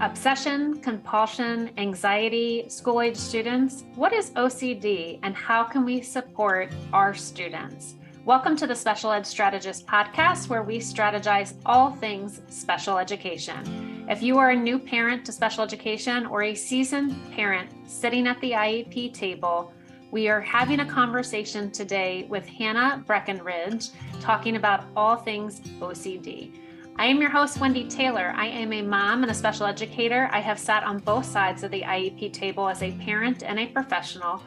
Obsession, compulsion, anxiety, school-age students. What is OCD and how can we support our students? Welcome to the Special Ed Strategist podcast, where we strategize all things special education. If you are a new parent to special education or a seasoned parent sitting at the IEP table, we are having a conversation today with Hannah Breckenridge, talking about all things OCD. I am your host, Wendy Taylor. I am a mom and a special educator. I have sat on both sides of the IEP table as a parent and a professional.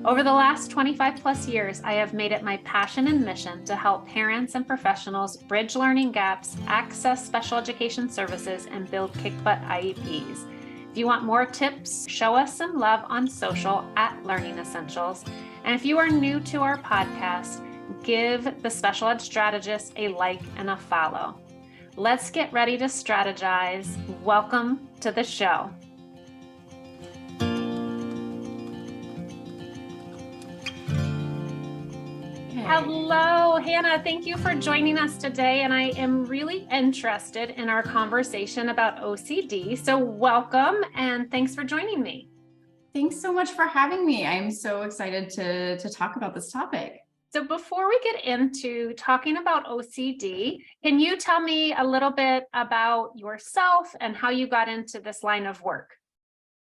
Over the last 25 plus years, I have made it my passion and mission to help parents and professionals bridge learning gaps, access special education services, and build kick-butt IEPs. If you want more tips, show us some love on social at Learning Essentials. And if you are new to our podcast, give the Special Ed Strategist a like and a follow. Let's get ready to strategize. Welcome to the show. Hello, Hannah. Thank you for joining us today. And I am really interested in our conversation about OCD. So welcome and thanks for joining me. Thanks so much for having me. I'm so excited to talk about this topic. So before we get into talking about OCD, can you tell me a little bit about yourself and how you got into this line of work?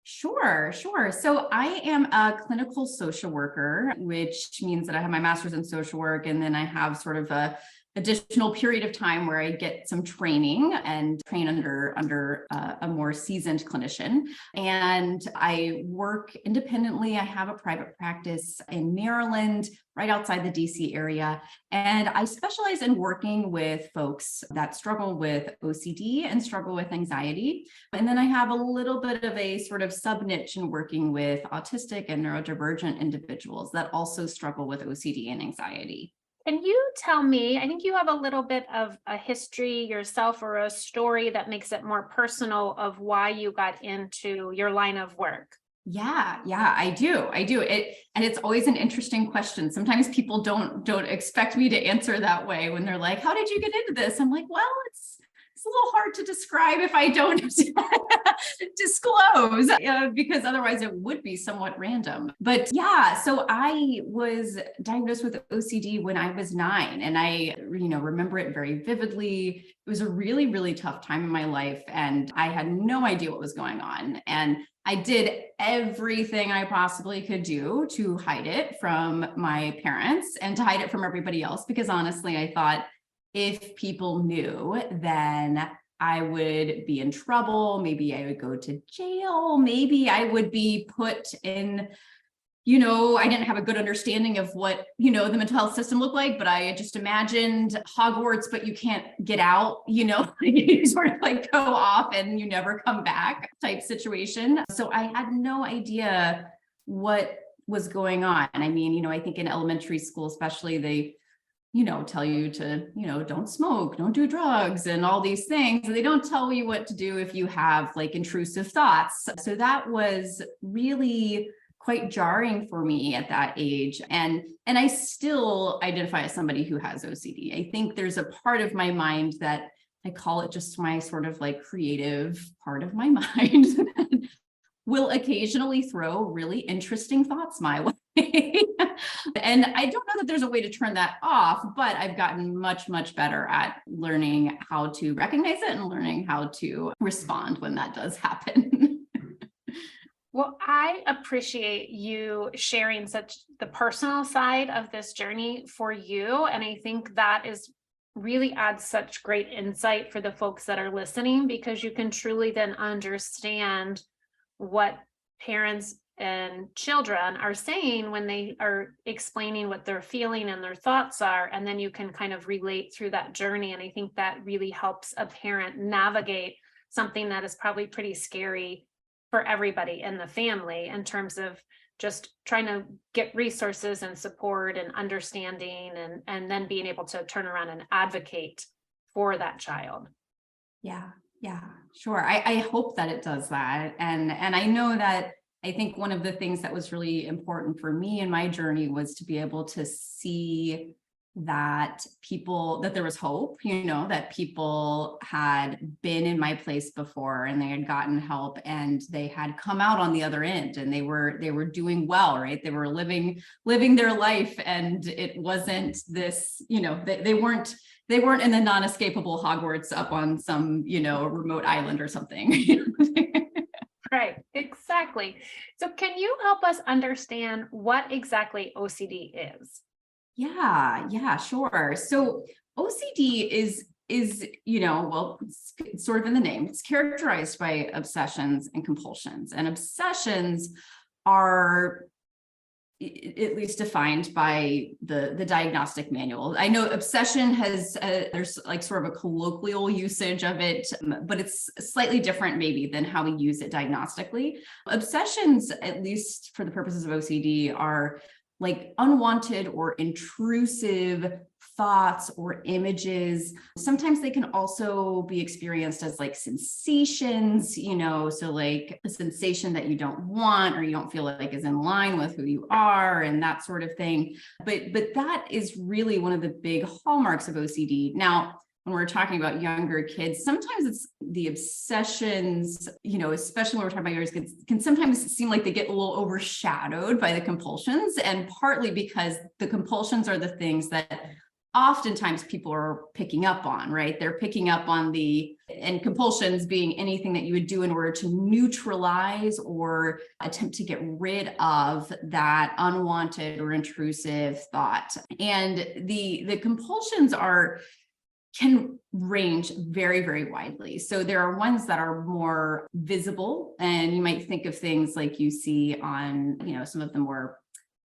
Sure. So I am a clinical social worker, which means that I have my master's in social work, and then I have sort of a additional period of time where I get some training and train under a more seasoned clinician. And I work independently. I have a private practice in Maryland, right outside the DC area. And I specialize in working with folks that struggle with OCD and struggle with anxiety. And then I have a little bit of a sort of sub niche in working with autistic and neurodivergent individuals that also struggle with OCD and anxiety. Can you tell me, I think you have a little bit of a history yourself or a story that makes it more personal of why you got into your line of work. Yeah, I do. And it's always an interesting question. Sometimes people don't expect me to answer that way when they're like, how did you get into this? I'm like, well, it's a little hard to describe if I don't disclose, because otherwise it would be somewhat random. But yeah, so I was diagnosed with OCD when I was 9, and I, remember it very vividly. It was a really, really tough time in my life, and I had no idea what was going on. And I did everything I possibly could do to hide it from my parents and to hide it from everybody else, because honestly, I thought, if people knew, then I would be in trouble. Maybe I would go to jail. Maybe I would be put in, I didn't have a good understanding of what, the mental health system looked like, but I just imagined Hogwarts, but you can't get out, you sort of like go off and you never come back type situation. So I had no idea what was going on. I mean, I think in elementary school, especially, they tell you to, don't smoke, don't do drugs and all these things. They don't tell you what to do if you have like intrusive thoughts. So that was really quite jarring for me at that age. And I still identify as somebody who has OCD. I think there's a part of my mind that I call it just my sort of like creative part of my mind that will occasionally throw really interesting thoughts my way. And I don't know that there's a way to turn that off, but I've gotten much, much better at learning how to recognize it and learning how to respond when that does happen. Well, I appreciate you sharing the personal side of this journey for you. And I think that really adds such great insight for the folks that are listening, because you can truly then understand what parents and children are saying when they are explaining what they're feeling and their thoughts are, and then you can kind of relate through that journey. And I think that really helps a parent navigate something that is probably pretty scary for everybody in the family, in terms of just trying to get resources and support and understanding, and then being able to turn around and advocate for that child. Yeah, sure. I hope that it does that. And I know that I think one of the things that was really important for me in my journey was to be able to see that there was hope, that people had been in my place before and they had gotten help and they had come out on the other end and they were doing well, right? They were living their life, and it wasn't this, they weren't in the non-escapable Hogwarts up on some, remote island or something. Right, exactly. So can you help us understand what exactly OCD is? Yeah, sure. So OCD is, well, it's sort of in the name. It's characterized by obsessions and compulsions. And obsessions are at least defined by the diagnostic manual. I know obsession has, there's like sort of a colloquial usage of it, but it's slightly different maybe than how we use it diagnostically. Obsessions, at least for the purposes of OCD, are like unwanted or intrusive thoughts or images. Sometimes they can also be experienced as like sensations, so like a sensation that you don't want or you don't feel like is in line with who you are and that sort of thing. But that is really one of the big hallmarks of OCD. Now, when we're talking about younger kids, sometimes it's the obsessions, especially when we're talking about younger kids, can sometimes seem like they get a little overshadowed by the compulsions, and partly because the compulsions are the things that oftentimes people are picking up on, right? They're picking up on and compulsions being anything that you would do in order to neutralize or attempt to get rid of that unwanted or intrusive thought. And the compulsions can range very, very widely. So there are ones that are more visible, and you might think of things like you see on, some of the more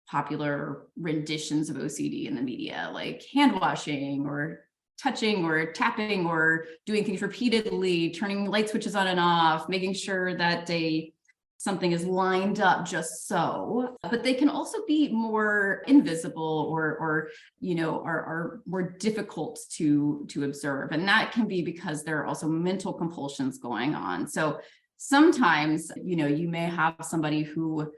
popular renditions of OCD in the media, like hand washing or touching or tapping or doing things repeatedly, turning light switches on and off, making sure that something is lined up just so. But they can also be more invisible or are more difficult to observe. And that can be because there are also mental compulsions going on. So sometimes, you may have somebody who,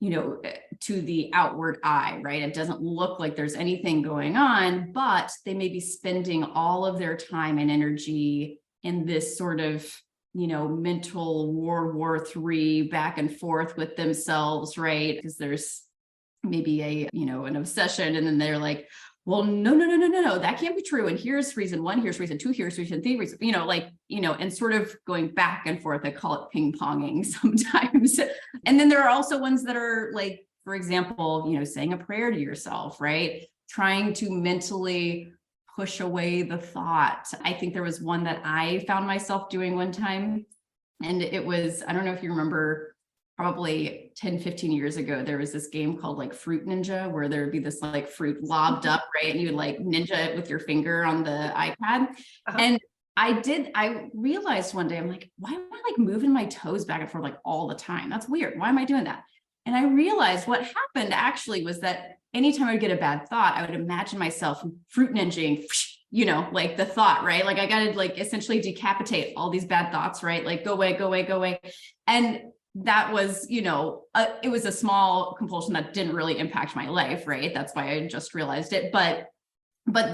to the outward eye, right? It doesn't look like there's anything going on, but they may be spending all of their time and energy in this sort of, mental World War III back and forth with themselves, right? Because there's maybe an obsession, and then they're like, well, no, that can't be true. And here's reason one, here's reason two, here's reason three, and sort of going back and forth. I call it ping-ponging sometimes. And then there are also ones that are like, for example, saying a prayer to yourself, right? Trying to mentally push away the thought. I think there was one that I found myself doing one time, and it was, I don't know if you remember, probably 10, 15 years ago, there was this game called like Fruit Ninja, where there would be this like fruit lobbed up, right? And you would like ninja it with your finger on the iPad. Uh-huh. And I realized one day, I'm like, why am I like moving my toes back and forth like all the time? That's weird. Why am I doing that? And I realized what happened actually was that anytime I would get a bad thought, I would imagine myself fruit ninjaing, like the thought, right? Like I got to like essentially decapitate all these bad thoughts, right? Like go away, go away, go away. And that was, it was a small compulsion that didn't really impact my life, right? That's why I just realized it. But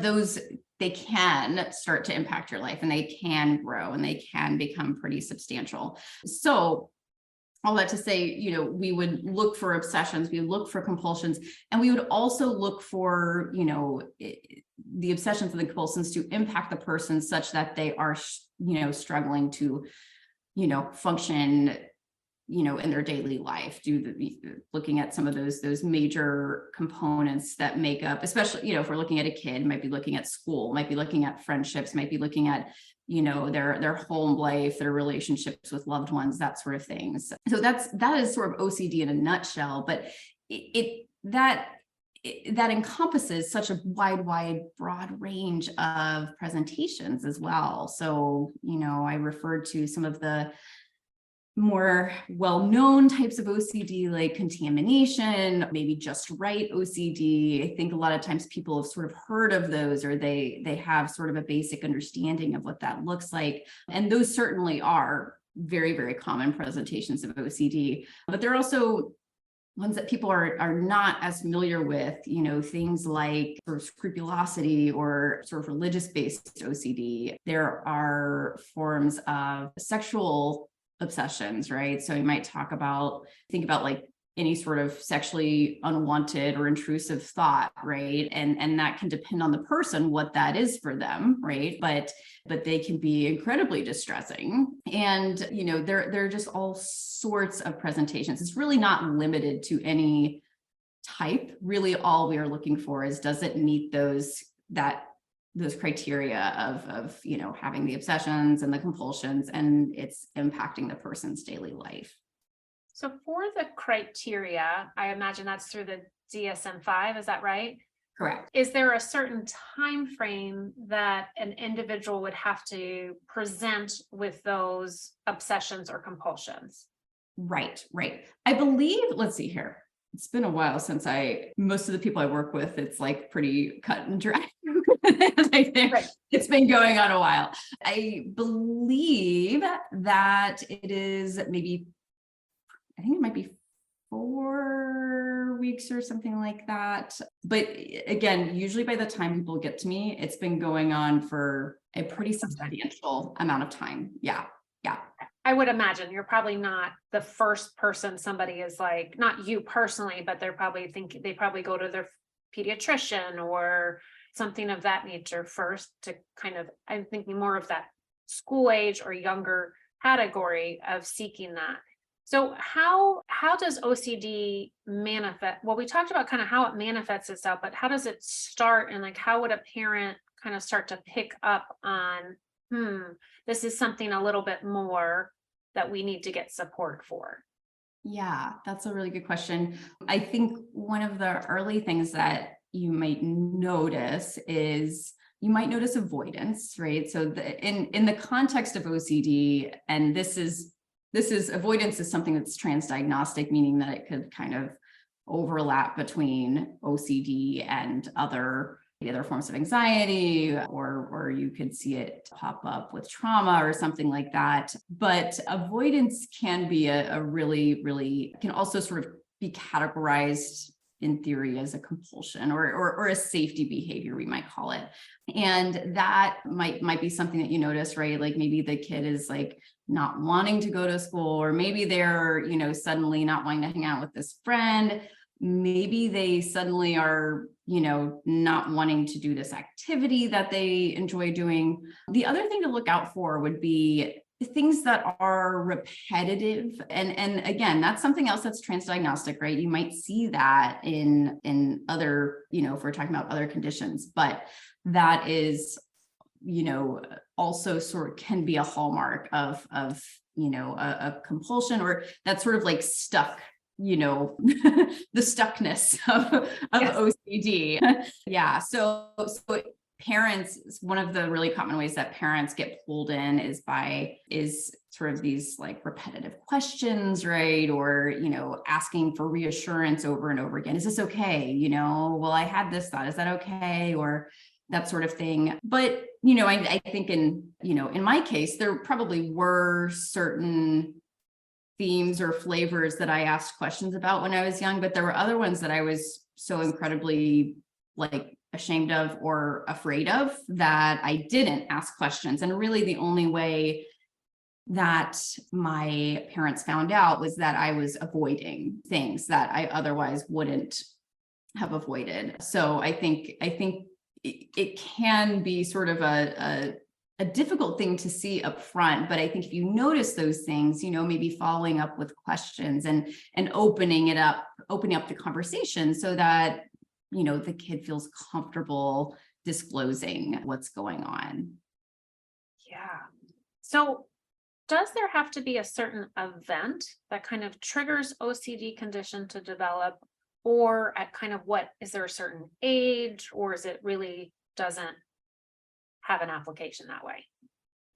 those, they can start to impact your life, and they can grow, and they can become pretty substantial. So all that to say, we would look for obsessions, we would look for compulsions, and we would also look for, the obsessions and the compulsions to impact the person such that they are, struggling to, function, in their daily life, looking at some of those major components that make up, especially, if we're looking at a kid, might be looking at school, might be looking at friendships, might be looking at, their home life, their relationships with loved ones, that sort of things. So that is sort of OCD in a nutshell, but that encompasses such a wide, broad range of presentations as well. So, I referred to some of the more well-known types of OCD, like contamination, maybe just right OCD. I think a lot of times people have sort of heard of those, or they have sort of a basic understanding of what that looks like. And those certainly are very, very common presentations of OCD. But there are also ones that people are not as familiar with, things like sort of scrupulosity or sort of religious-based OCD. There are forms of sexual obsessions, right? So you might think about like any sort of sexually unwanted or intrusive thought, right? And that can depend on the person, what that is for them, right? But they can be incredibly distressing. And, there are just all sorts of presentations. It's really not limited to any type. Really, all we are looking for is, does it meet those criteria of having the obsessions and the compulsions, and it's impacting the person's daily life. So for the criteria, I imagine that's through the DSM-5, is that right? Correct. Is there a certain time frame that an individual would have to present with those obsessions or compulsions? Right. I believe, let's see here. It's been a while since most of the people I work with, it's like pretty cut and dry. Right. It's been going on a while. I believe that it is I think it might be 4 weeks or something like that. But again, usually by the time people get to me, it's been going on for a pretty substantial amount of time. Yeah. I would imagine you're probably not the first person somebody is like, not you personally, but they probably go to their pediatrician or something of that nature first to kind of, I'm thinking more of that school age or younger category of seeking that. So how does OCD manifest? Well, we talked about kind of how it manifests itself, but how does it start? And like, how would a parent kind of start to pick up on, this is something a little bit more that we need to get support for? Yeah, that's a really good question. I think one of the early things that you might notice is you might notice avoidance, right? So in the context of OCD, and this is avoidance is something that's transdiagnostic, meaning that it could kind of overlap between OCD and other forms of anxiety, or you could see it pop up with trauma or something like that. But avoidance can be a really can also sort of be categorized in theory as a compulsion or a safety behavior, we might call it. And that might be something that you notice, right? Like maybe the kid is like not wanting to go to school, or maybe they're, suddenly not wanting to hang out with this friend. Maybe they suddenly are, not wanting to do this activity that they enjoy doing. The other thing to look out for would be things that are repetitive. And again, that's something else that's transdiagnostic, right? You might see that in other, if we're talking about other conditions, but that is, also sort of can be a hallmark of a compulsion, or that's sort of like stuck, the stuckness of yes. OCD. Yeah. So parents, one of the really common ways that parents get pulled in is sort of these like repetitive questions, right? Or, asking for reassurance over and over again. Is this okay? Well, I had this thought, is that okay? Or that sort of thing. But, I think in my case, there probably were certain themes or flavors that I asked questions about when I was young, but there were other ones that I was so incredibly like ashamed of or afraid of that I didn't ask questions. And really the only way that my parents found out was that I was avoiding things that I otherwise wouldn't have avoided. So I think it can be sort of a difficult thing to see up front, but I think if you notice those things, maybe following up with questions and opening up the conversation so that, the kid feels comfortable disclosing what's going on. Yeah. So does there have to be a certain event that kind of triggers OCD condition to develop, or at kind of is there a certain age, or is it really doesn't have an application that way?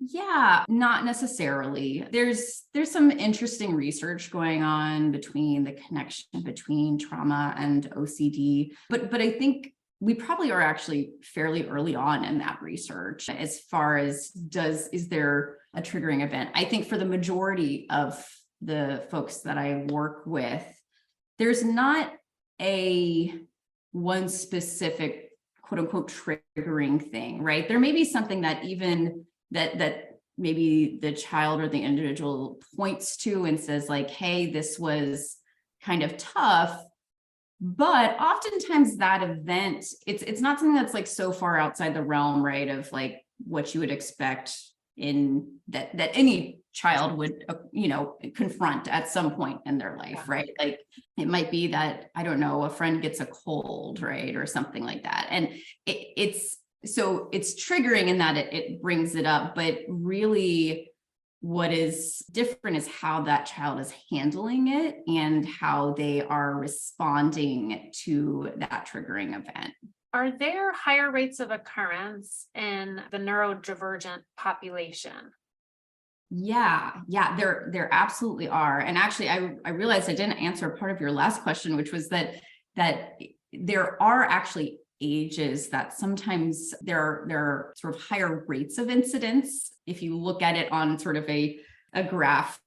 Yeah, not necessarily. There's some interesting research going on between the connection between trauma and OCD, but I think we probably are actually fairly early on in that research as far as is there a triggering event. I think for the majority of the folks that I work with, there's not a one specific quote unquote triggering thing, right? There may be something that even that maybe the child or the individual points to and says like, hey, this was kind of tough. But oftentimes that event, it's not something that's like so far outside the realm, right, of like what you would expect in that any child would, confront at some point in their life, right? Like it might be that, I don't know, a friend gets a cold, right, or something like that. And it's triggering in that it brings it up, but really what is different is how that child is handling it and how they are responding to that triggering event. Are there higher rates of occurrence in the neurodivergent population? Yeah, there absolutely are. And actually, I realized I didn't answer part of your last question, which was that there are actually ages that sometimes there are sort of higher rates of incidence. If you look at it on sort of a graph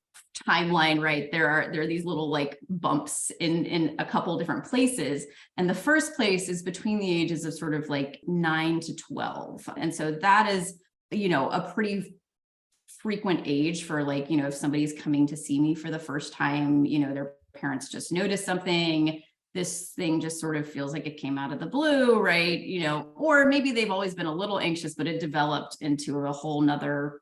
timeline, right, there are these little like bumps in a couple different places. And the first place is between the ages of sort of like 9 to 12. And so that is, a pretty frequent age for like, if somebody's coming to see me for the first time, their parents just noticed something, this thing just sort of feels like it came out of the blue, right? Or maybe they've always been a little anxious, but it developed into a whole nother,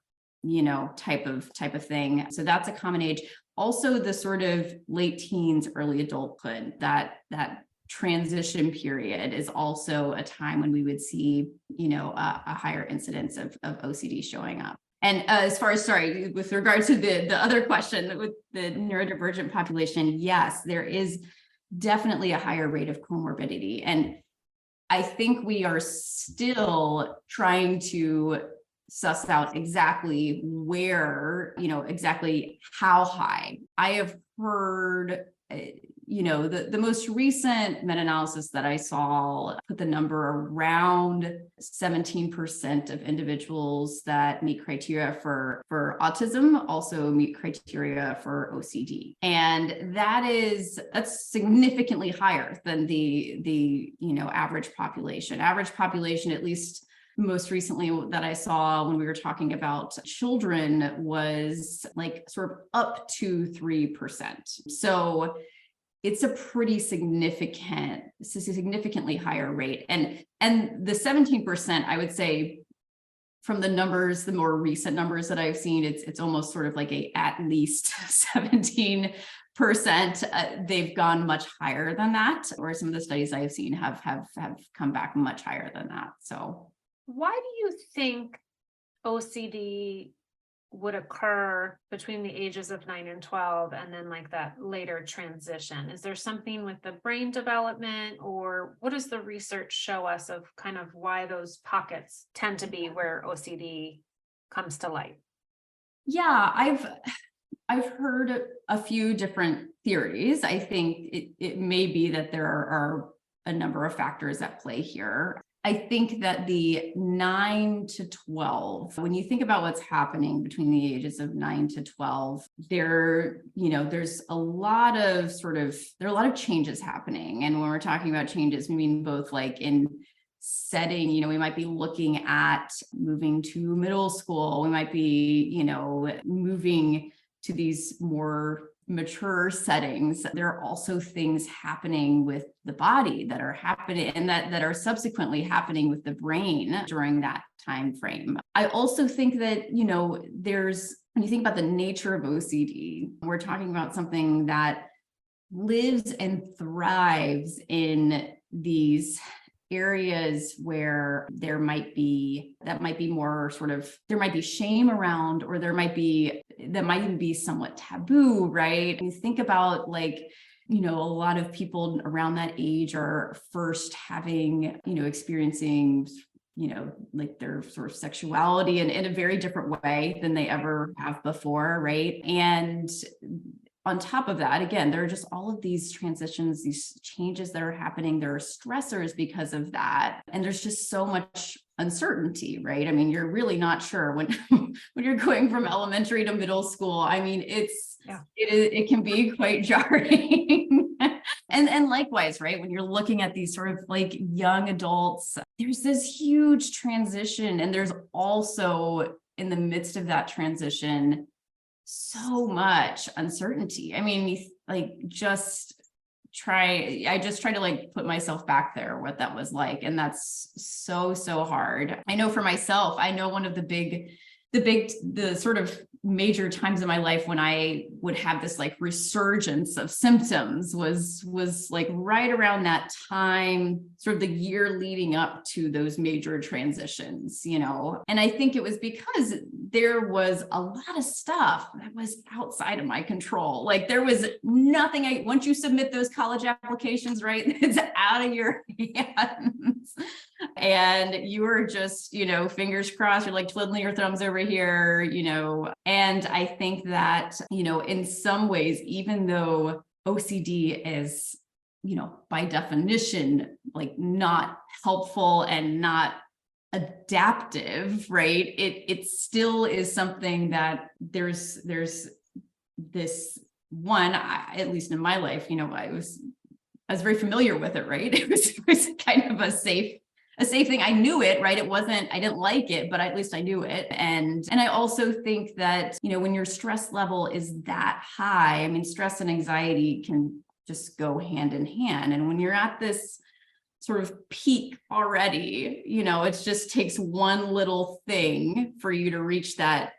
type of thing. So that's a common age. Also the sort of late teens, early adulthood, that transition period is also a time when we would see, a higher incidence of OCD showing up. And as far as, with regard to the other question with the neurodivergent population, yes, there is definitely a higher rate of comorbidity. And I think we are still trying to suss out exactly where, exactly how high. I have heard, the most recent meta-analysis that I saw put the number around 17% of individuals that meet criteria for autism also meet criteria for OCD. And that's significantly higher than the average population. Average population, at least most recently that I saw when we were talking about children, was like sort of up to 3%. So it's a pretty significantly higher rate. And the 17%, I would say, from the numbers, the more recent numbers that I've seen, it's almost sort of like at least 17%. They've gone much higher than that, or some of the studies I have seen have come back much higher than that. So why do you think OCD would occur between the ages of 9 and 12 and then like that later transition? Is there something with the brain development, or what does the research show us of kind of why those pockets tend to be where OCD comes to light? Yeah, I've heard a few different theories. I think it may be that there are a number of factors at play here. I think that the 9 to 12, when you think about what's happening between the ages of 9 to 12, there's a lot of changes happening. And when we're talking about changes, we mean both like in setting, we might be looking at moving to middle school. We might be, moving to these more mature settings. There are also things happening with the body that are happening and that are subsequently happening with the brain during that time frame. I also think that, when you think about the nature of OCD, we're talking about something that lives and thrives in these areas where there might be more sort of, there might be shame around, or that might even be somewhat taboo, right? And you think about like, a lot of people around that age are first having, experiencing, like their sort of sexuality in a very different way than they ever have before, right? And on top of that, again, there are just all of these transitions, these changes that are happening. There are stressors because of that. And there's just so much uncertainty, right? I mean, you're really not sure when when you're going from elementary to middle school. I mean, it can be quite jarring. And likewise, right, when you're looking at these sort of like young adults, there's this huge transition, and there's also in the midst of that transition so much uncertainty. I mean, like I just try to like put myself back there, what that was like. And that's so hard. I know for myself, I know one of the sort of major times in my life when I would have this like resurgence of symptoms was like right around that time, sort of the year leading up to those major transitions, and I think it was because there was a lot of stuff that was outside of my control. Like there was nothing, once you submit those college applications, right, it's out of your hands. And you were just, fingers crossed, you're like twiddling your thumbs over here, and I think that, in some ways, even though OCD is, by definition, like not helpful and not adaptive, right? It still is something that there's this one, at least in my life, I was very familiar with it, right? It was kind of a safe thing. I knew it, right? I didn't like it, but at least I knew it. And I also think that, when your stress level is that high, I mean, stress and anxiety can just go hand in hand. And when you're at this sort of peak already, it just takes one little thing for you to reach that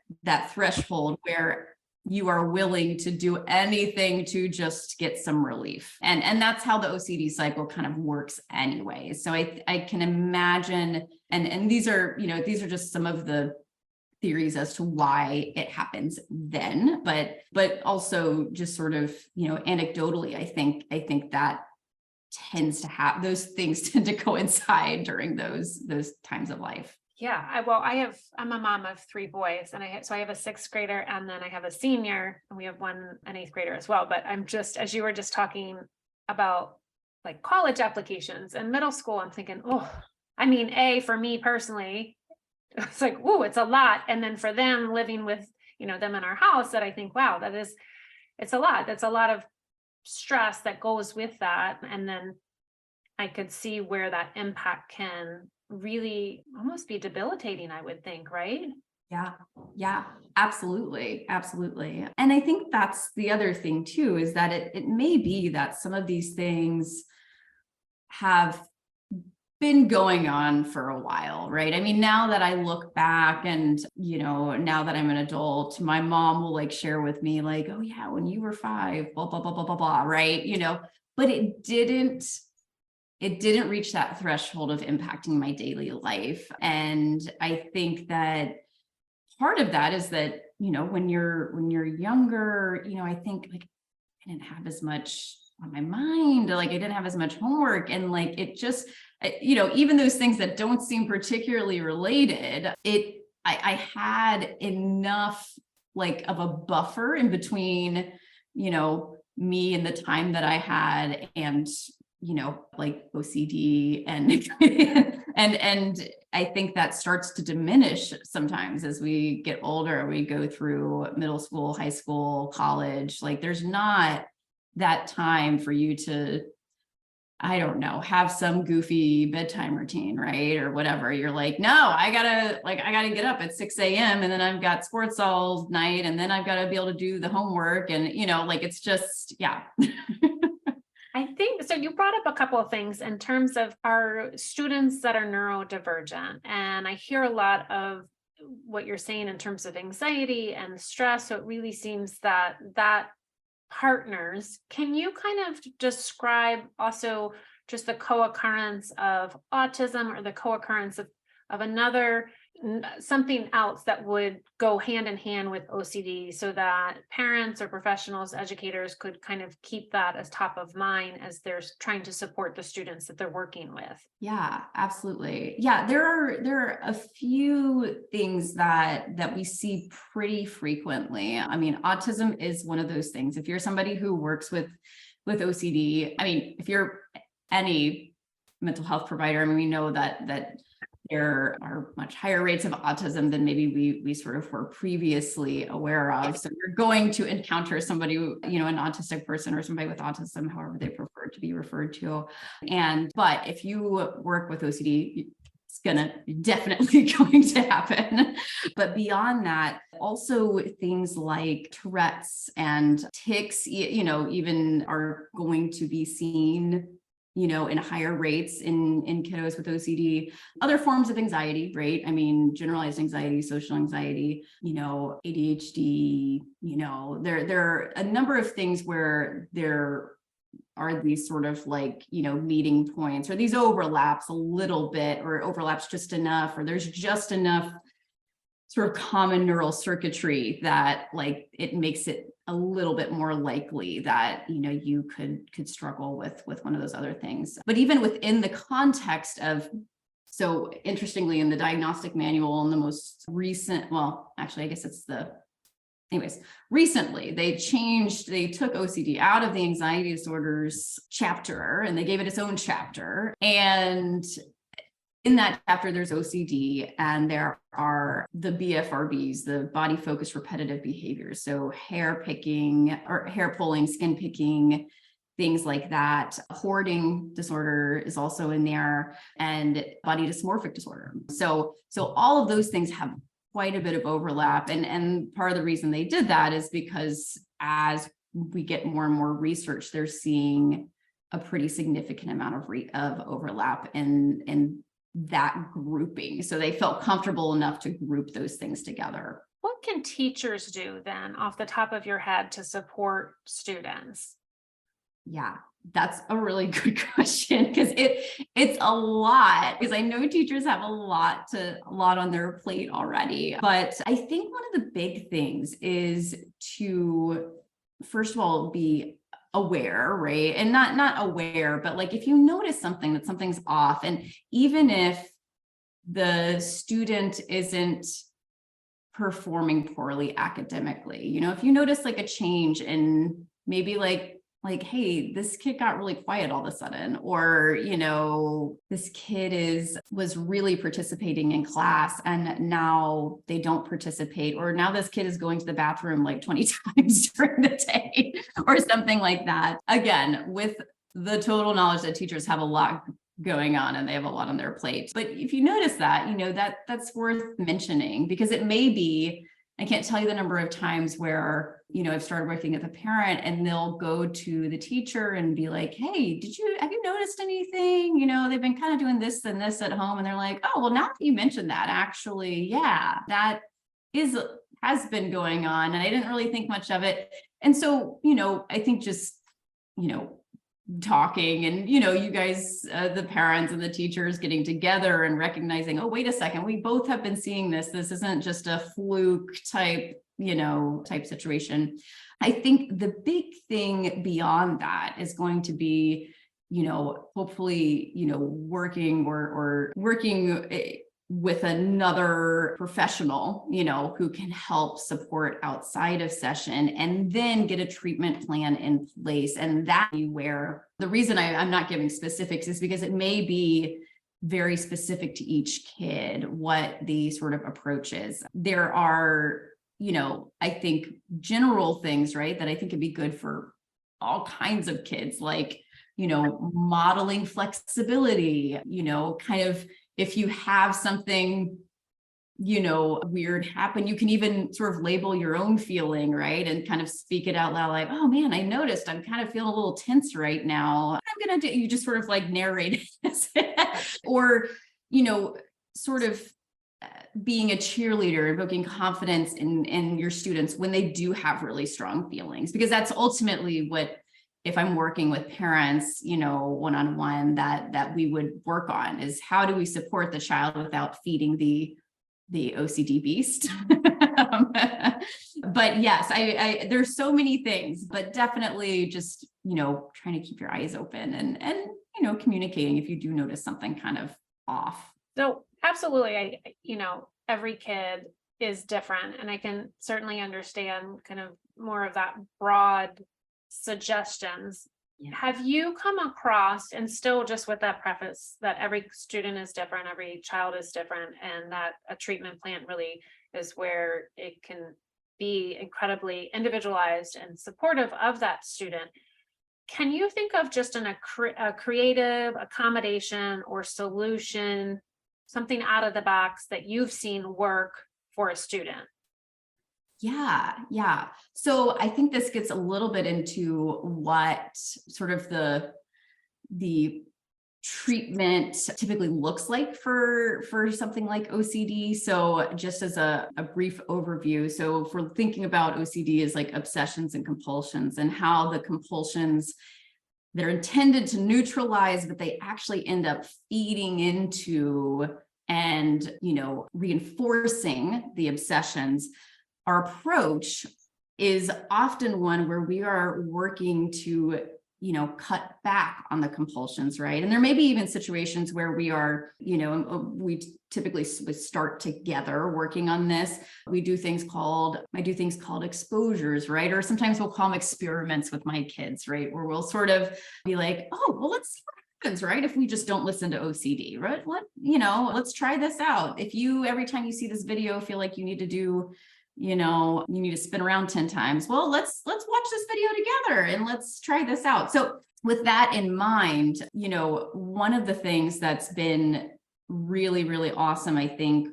threshold where you are willing to do anything to just get some relief. And that's how the OCD cycle kind of works anyway. So I can imagine, and these are just some of the theories as to why it happens then, but also just sort of, anecdotally, I think that tends to have those things tend to coincide during those times of life. Yeah, I'm a mom of 3 boys, and I have a 6th grader, and then I have a senior, and we have an 8th grader as well. But I'm just, as you were just talking about like college applications and middle school, I'm thinking, for me personally, it's like, it's a lot. And then for them living with, them in our house, that I think, wow, it's a lot. That's a lot of stress that goes with that. And then I could see where that impact can really almost be debilitating, I would think, right? Yeah, absolutely. And I think that's the other thing too, is that it may be that some of these things have been going on for a while, right? I mean, now that I look back and, now that I'm an adult, my mom will like share with me like, oh yeah, when you were 5, blah, blah, blah, blah, blah, blah, right? But it didn't reach that threshold of impacting my daily life. And I think that part of that is that, when you're younger, I think like I didn't have as much on my mind, like I didn't have as much homework, and like it just, even those things that don't seem particularly related, I had enough like of a buffer in between, me and the time that I had, and like OCD and and I think that starts to diminish sometimes as we get older, we go through middle school, high school, college. Like there's not that time for you to, I don't know, have some goofy bedtime routine, right? Or whatever. You're like, no, I gotta get up at 6 a.m. and then I've got sports all night, and then I've got to be able to do the homework. And, like, it's just, yeah. I think so. You brought up a couple of things in terms of our students that are neurodivergent. And I hear a lot of what you're saying in terms of anxiety and stress. So it really seems that partners. Can you kind of describe also just the co-occurrence of autism, or the co-occurrence of another, something else that would go hand in hand with OCD, so that parents or professionals, educators could kind of keep that as top of mind as they're trying to support the students that they're working with? Yeah, absolutely. Yeah, there are a few things that we see pretty frequently. I mean, autism is one of those things. If you're somebody who works with OCD, I mean, if you're any mental health provider, I mean, we know that There are much higher rates of autism than maybe we sort of were previously aware of. So you're going to encounter somebody, an autistic person or somebody with autism, however they prefer to be referred to. But if you work with OCD, it's definitely going to happen. But beyond that, also things like Tourette's and tics, even are going to be seen in higher rates in kiddos with OCD. Other forms of anxiety, right? I mean, generalized anxiety, social anxiety, ADHD, there are a number of things where there are these sort of like, meeting points, or these overlaps a little bit, or overlaps just enough, or there's just enough sort of common neural circuitry that like it makes it a little bit more likely that you could struggle with one of those other things. But even within the context of, so interestingly, in the diagnostic manual, in the most recent, well, actually, I guess it's recently they took OCD out of the anxiety disorders chapter and they gave it its own chapter. And in that chapter, there's OCD, and there are the BFRBs, the body focused repetitive behaviors. So hair picking or hair pulling, skin picking, things like that. Hoarding disorder is also in there, and body dysmorphic disorder. So all of those things have quite a bit of overlap. And part of the reason they did that is because as we get more and more research, they're seeing a pretty significant amount of overlap in that grouping. So they felt comfortable enough to group those things together. What can teachers do then, off the top of your head, to support students? Yeah, that's a really good question, because it's a lot, because I know teachers have a lot on their plate already. But I think one of the big things is to, first of all, be aware, right? And not aware, but like if you notice that something's off, and even if the student isn't performing poorly academically, if you notice like a change in maybe like, hey, this kid got really quiet all of a sudden, or, this kid was really participating in class and now they don't participate, or now this kid is going to the bathroom like 20 times during the day or something like that. Again, with the total knowledge that teachers have a lot going on and they have a lot on their plate. But if you notice that, that's worth mentioning, because it may be, I can't tell you the number of times where, I've started working with a parent and they'll go to the teacher and be like, hey, have you noticed anything? They've been kind of doing this and this at home. And they're like, oh, well, now that you mentioned that, actually, yeah, that has been going on. And I didn't really think much of it. And so, I think just, talking and, you guys, the parents and the teachers getting together and recognizing, oh, wait a second, we both have been seeing this. This isn't just a fluke type situation. I think the big thing beyond that is going to be, hopefully, working or working with another professional, who can help support outside of session, and then get a treatment plan in place. And that where the reason I'm not giving specifics is because it may be very specific to each kid what the sort of approach is. There are, I think general things, right, that I think would be good for all kinds of kids, like, modeling flexibility, kind of, if you have something, weird happen, you can even sort of label your own feeling, right? And kind of speak it out loud, like, oh man, I noticed I'm kind of feeling a little tense right now. I'm going to do, you just sort of like narrate it. Or, sort of being a cheerleader, invoking confidence in your students when they do have really strong feelings, because that's ultimately what, if I'm working with parents, one-on-one, that we would work on, is how do we support the child without feeding the OCD beast? But yes, I there's so many things, but definitely just, trying to keep your eyes open and communicating if you do notice something kind of off. So absolutely, every kid is different, and I can certainly understand kind of more of that broad suggestions. Have you come across, and still just with that preface, that every student is different, every child is different, and that a treatment plan really is where it can be incredibly individualized and supportive of that student. Can you think of just a creative accommodation or solution, something out of the box that you've seen work for a student? Yeah. So I think this gets a little bit into what sort of the treatment typically looks like for something like OCD. So just as a brief overview. So if we're thinking about OCD as like obsessions and compulsions, and how the compulsions, they're intended to neutralize, but they actually end up feeding into and, reinforcing the obsessions. Our approach is often one where we are working to, cut back on the compulsions, right? And there may be even situations where we are, we typically start together working on this. I do things called exposures, right? Or sometimes we'll call them experiments with my kids, right? Where we'll sort of be like, oh, well, let's see what happens, right? If we just don't listen to OCD, right? Let's try this out. If you, every time you see this video, feel like you need to do, you need to spin around 10 times. Well, let's watch this video together and let's try this out. So with that in mind, one of the things that's been really, really awesome, I think,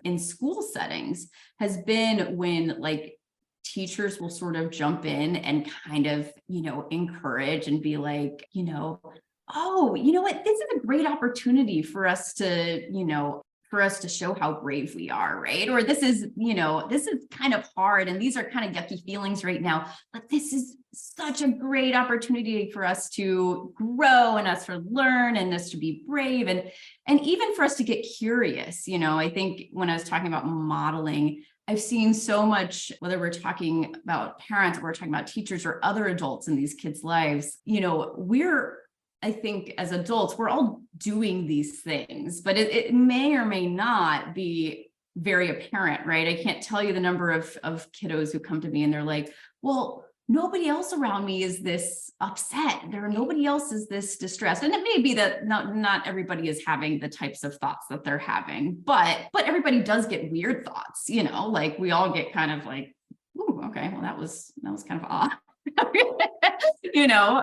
in school settings has been when like teachers will sort of jump in and kind of, encourage and be like, oh, you know what, this is a great opportunity for us to show how brave we are, right? Or this is kind of hard and these are kind of yucky feelings right now, but this is such a great opportunity for us to grow and us to learn and us to be brave and even for us to get curious. I think when I was talking about modeling, I've seen so much, whether we're talking about parents or we're talking about teachers or other adults in these kids' lives, I think as adults, we're all doing these things, but it may or may not be very apparent, right? I can't tell you the number of kiddos who come to me and they're like, well, nobody else around me is this upset. Nobody else is this distressed. And it may be that not everybody is having the types of thoughts that they're having, but everybody does get weird thoughts, like we all get kind of like, ooh, okay, well, that was kind of odd.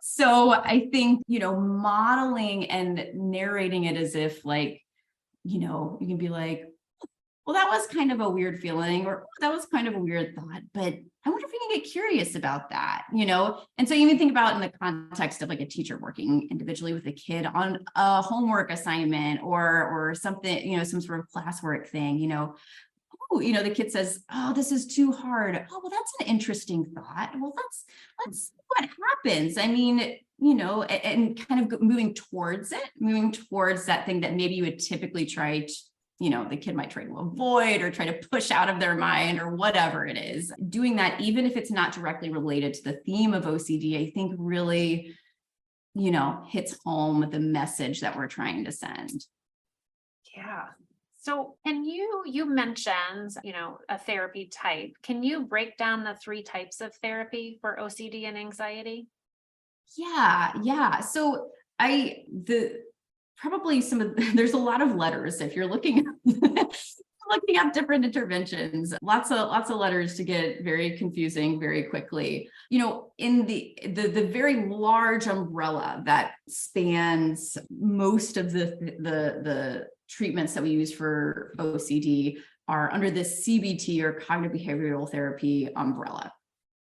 So I think, modeling and narrating it as if like, you can be like, well, that was kind of a weird feeling, or that was kind of a weird thought, but I wonder if we can get curious about that, And so you even think about in the context of like a teacher working individually with a kid on a homework assignment or something, some sort of classwork thing, oh, the kid says, oh, this is too hard. Oh, well, that's an interesting thought. Well, let's see what happens. I mean, and kind of moving towards that thing that maybe you would typically try to, the kid might try to avoid or try to push out of their mind or whatever it is. Doing that, even if it's not directly related to the theme of OCD, I think really, hits home with the message that we're trying to send. Yeah. So you mentioned, a therapy type. Can you break down the 3 types of therapy for OCD and anxiety? Yeah. So there's a lot of letters if you're looking up different interventions, lots of letters to get very confusing very quickly. In the very large umbrella that spans most of the treatments that we use for OCD are under the CBT or cognitive behavioral therapy umbrella.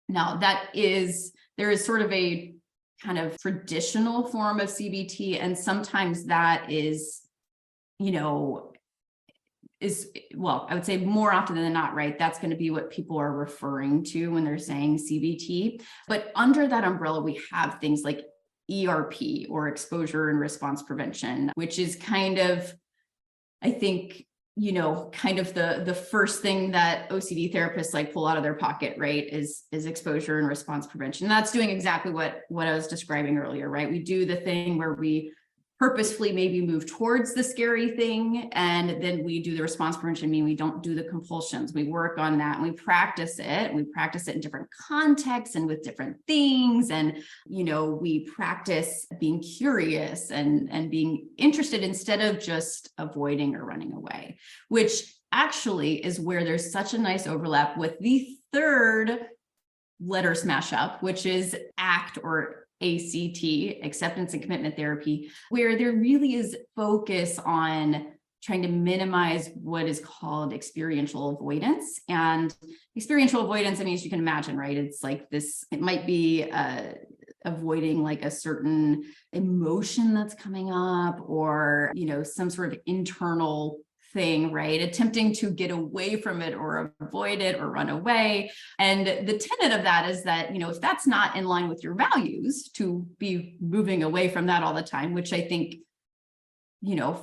Now there is sort of a kind of traditional form of CBT, and sometimes that is, I would say more often than not, right? That's going to be what people are referring to when they're saying CBT. But under that umbrella, we have things like ERP or exposure and response prevention, which is kind of, I think, kind of the first thing that OCD therapists like pull out of their pocket, right, is exposure and response prevention. And that's doing exactly what I was describing earlier, right? We do the thing where we purposefully maybe move towards the scary thing. And then we do the response prevention, meaning we don't do the compulsions. We work on that and we practice it. And we practice it in different contexts and with different things. And, we practice being curious and being interested instead of just avoiding or running away, which actually is where there's such a nice overlap with the third letter smash up, which is ACT or ACT, acceptance and commitment therapy, where there really is focus on trying to minimize what is called experiential avoidance. And experiential avoidance, I mean, as you can imagine, right? It's like this, it might be avoiding like a certain emotion that's coming up or, some sort of internal thing, right? Attempting to get away from it or avoid it or run away. And the tenet of that is that, if that's not in line with your values, to be moving away from that all the time, which I think,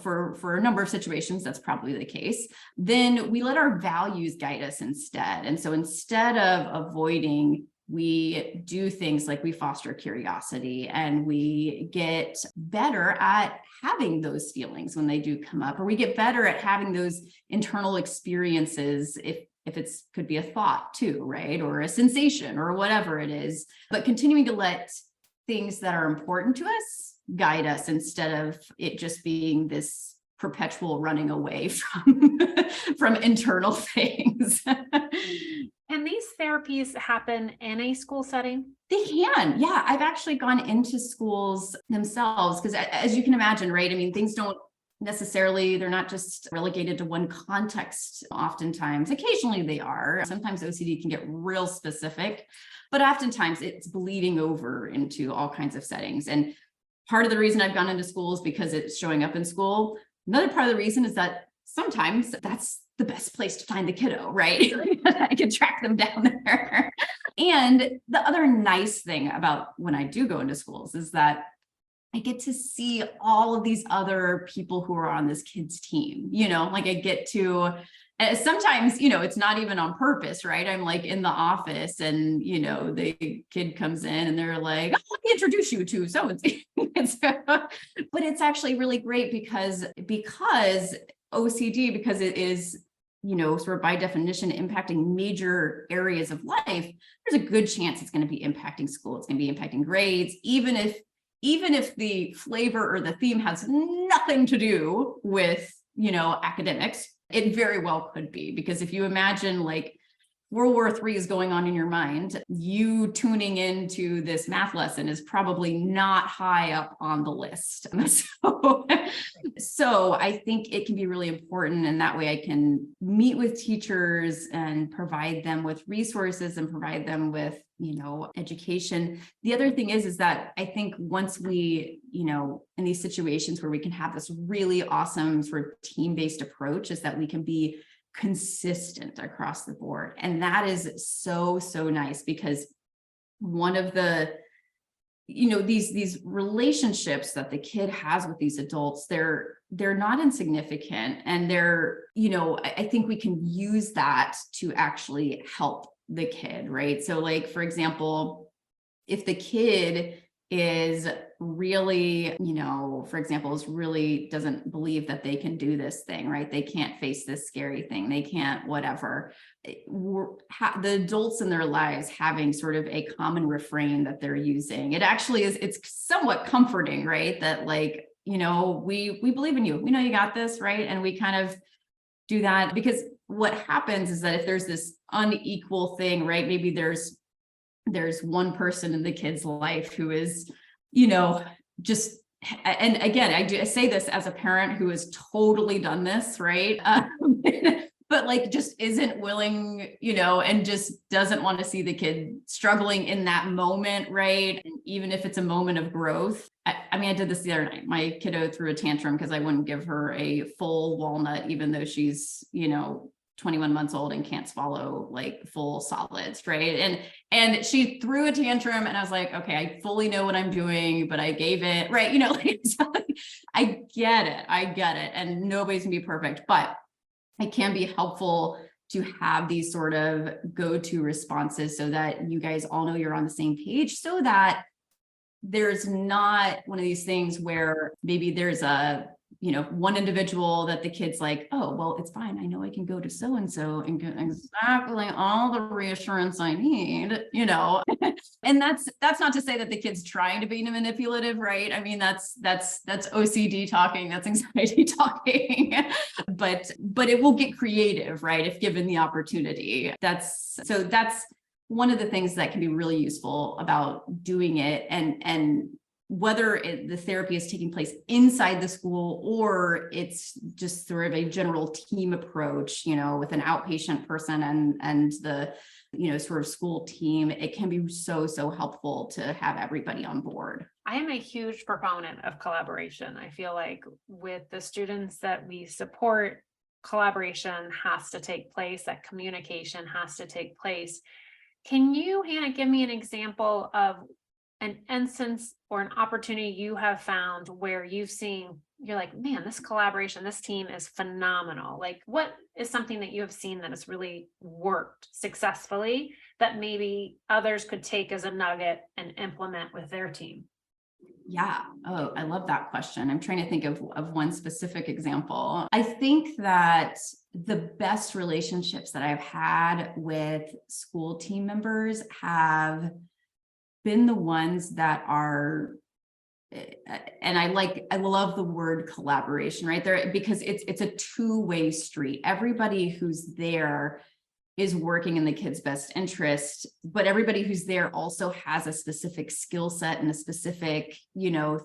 for a number of situations, that's probably the case, then we let our values guide us instead. And so instead of avoiding, we do things like we foster curiosity and we get better at having those feelings when they do come up, or we get better at having those internal experiences if it's could be a thought too, right? Or a sensation or whatever it is, but continuing to let things that are important to us guide us instead of it just being this perpetual running away from internal things. Can these therapies happen in a school setting? They can. Yeah. I've actually gone into schools themselves because as you can imagine, right? I mean, things don't necessarily, they're not just relegated to one context. Oftentimes, occasionally they are. Sometimes OCD can get real specific, but oftentimes it's bleeding over into all kinds of settings. And part of the reason I've gone into schools because it's showing up in school. Another part of the reason is that sometimes that's the best place to find the kiddo, right? I can track them down there. And the other nice thing about when I do go into schools is that I get to see all of these other people who are on this kid's team, like I get to, sometimes, it's not even on purpose, right? I'm like in the office and, the kid comes in and they're like, oh, let me introduce you to so-and-so. But it's actually really great because OCD, because it is, sort of by definition, impacting major areas of life, there's a good chance it's going to be impacting school. It's going to be impacting grades, even if the flavor or the theme has nothing to do with, academics, it very well could be. Because if you imagine like World War III is going on in your mind, you tuning into this math lesson is probably not high up on the list. So I think it can be really important. And that way I can meet with teachers and provide them with resources and provide them with, education. The other thing is that I think once we, in these situations where we can have this really awesome sort of team-based approach, is that we can be consistent across the board. And that is so, so nice because one of the, these relationships that the kid has with these adults, they're not insignificant. And I think we can use that to actually help the kid, right? So like, for example, if the kid is really, for example, really doesn't believe that they can do this thing, right? They can't face this scary thing. They can't, whatever. The adults in their lives having sort of a common refrain that they're using. It actually is, it's somewhat comforting, right? That like, we believe in you. We know you got this, right? And we kind of do that because what happens is that if there's this unequal thing, right? Maybe there's one person in the kid's life who is, just, and again, I say this as a parent who has totally done this, right? But like just isn't willing, and just doesn't want to see the kid struggling in that moment, right? And even if it's a moment of growth. I did this the other night. My kiddo threw a tantrum because I wouldn't give her a full walnut, even though she's, 21 months old and can't swallow like full solids, right? And she threw a tantrum and I was like, okay, I fully know what I'm doing, but I gave it, right? I get it. And nobody's gonna be perfect, but it can be helpful to have these sort of go-to responses so that you guys all know you're on the same page, so that there's not one of these things where maybe there's a, one individual that the kid's like, oh, well, it's fine. I know I can go to so-and-so and get exactly all the reassurance I need, and that's not to say that the kid's trying to be manipulative, right? I mean, that's OCD talking, that's anxiety talking, but it will get creative, right? If given the opportunity. That's one of the things that can be really useful about doing it, and whether the therapy is taking place inside the school or it's just sort of a general team approach, with an outpatient person and the, sort of school team, it can be so helpful to have everybody on board. I am a huge proponent of collaboration. I feel like with the students that we support, collaboration has to take place, that communication has to take place. Can you, Hannah, give me an example of an instance or an opportunity you have found where you're like, man, this collaboration, this team is phenomenal. Like, what is something that you have seen that has really worked successfully that maybe others could take as a nugget and implement with their team? Yeah. Oh, I love that question. I'm trying to think of one specific example. I think that the best relationships that I've had with school team members have been the ones that are, and I love the word collaboration right there, because it's a two-way street. Everybody who's there is working in the kid's best interest, but everybody who's there also has a specific skill set and a specific,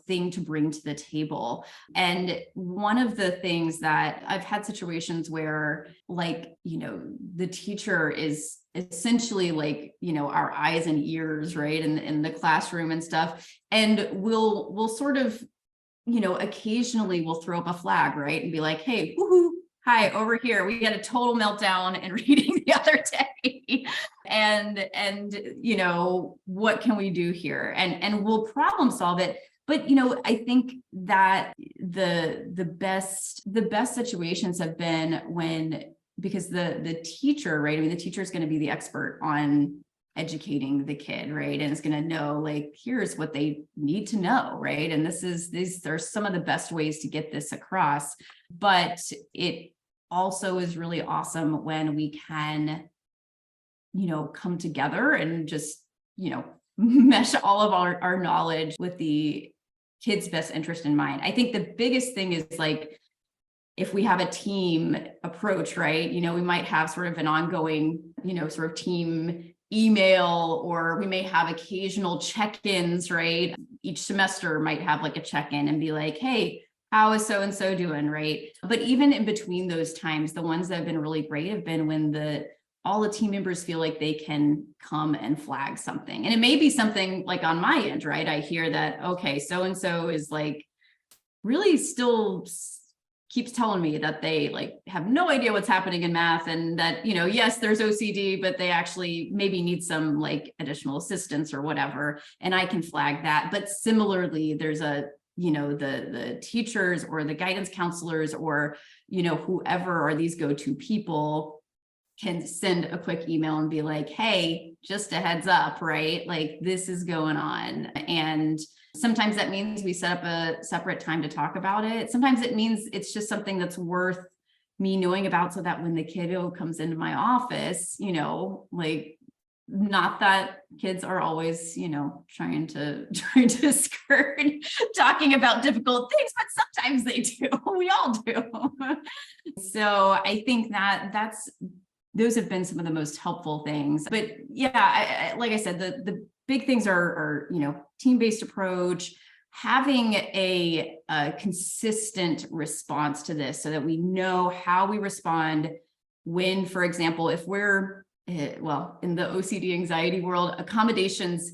thing to bring to the table. And one of the things that I've had situations where, like, the teacher is essentially like, our eyes and ears, right, in the classroom and stuff. And we'll sort of, occasionally we'll throw up a flag, right, and be like, hey, woohoo, hi, over here, we had a total meltdown in reading the other day. And what can we do here? And we'll problem solve it. But, I think that the best situations have been because the teacher, right? I mean, the teacher is going to be the expert on educating the kid, right? And it's going to know, like, here's what they need to know, right? And these are some of the best ways to get this across. But it also is really awesome when we can, come together and just, mesh all of our knowledge with the kid's best interest in mind. I think the biggest thing is, like, if we have a team approach, right, we might have sort of an ongoing, sort of team email, or we may have occasional check-ins, right? Each semester might have like a check-in and be like, hey, how is so-and-so doing, right? But even in between those times, the ones that have been really great have been when all the team members feel like they can come and flag something. And it may be something like on my end, right? I hear that, okay, so-and-so is like really still keeps telling me that they like have no idea what's happening in math, and that, yes, there's OCD, but they actually maybe need some like additional assistance or whatever. And I can flag that. But similarly, there's the teachers or the guidance counselors or, whoever are these go-to people can send a quick email and be like, hey, just a heads up, right? Like, this is going on. And sometimes that means we set up a separate time to talk about it. Sometimes it means it's just something that's worth me knowing about, so that when the kiddo comes into my office, like, not that kids are always, trying to skirt talking about difficult things, but sometimes they do. We all do. So I think those have been some of the most helpful things. But yeah, like I said, the big things are team-based approach, having a consistent response to this, so that we know how we respond when, for example, if we're in the OCD anxiety world, accommodations